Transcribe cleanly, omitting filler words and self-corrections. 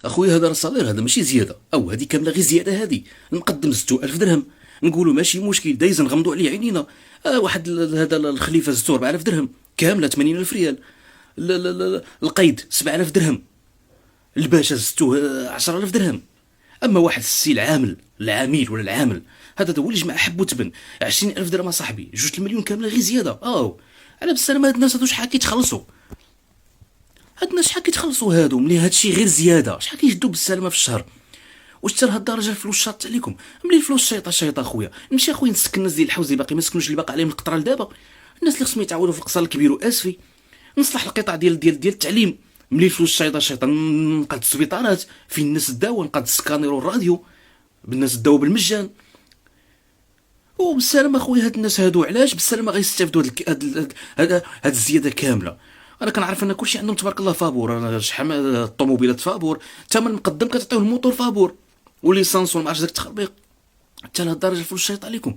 اخويا هذا راه صغير، هذا ماشي زياده، او هذه كامله غير زياده. هذه المقدم 6000 درهم، نقولوا ماشي مشكل، دايز نغمضوا عليه عينينا. واحد هذا الخليفه زدتو 4000 درهم كامله 80000 ريال. القيد 7000 درهم. الباشا زدتوه 10000 درهم. اما واحد السي العامل، العميل ولا العامل، هذا هو اللي جمع حب وتبن 20000 درهم اصاحبي، 2 المليون كامله غير زياده. على بالسلامه. هاد الناس هادو شحال كيتخلصوا؟ هاد الناس شحال كيتخلصوا هادو ملي هادشي غير زياده؟ شحال كيجدوا بالسلامه في الشهر؟ واش حتى لهاد الدرجه الفلوس شاط عليكم؟ ملي الفلوس شيطه شيطه اخويا، نمشي اخويا نسكن الناس ديال الحوز اللي باقي ما سكنوش، اللي باقي عليهم القطره لدابا، الناس اللي خصهم يتعاونوا في القصر الكبير واسفي. نصلح القطاع ديال التعليم، ملي الفلوس شيطه شيطه نقاد السبيطارات فين الناس داو، نقاد السكانير والراديو بالناس داو بالمجان. وبالسلامه اخويا، هاد الناس هادو علاش بالسلامه غيستافدوا هاد الزياده كامله؟ انا كنعرف ان كلشي عندهم تبارك الله فابور، انا شحال الطوموبيلات فابور، ثمن المقدم كتعطيوه الموتور فابور وليسانس وما عرفتش داك التخربيق. حتى لهاد الدرجه الفلوس شايط عليكم؟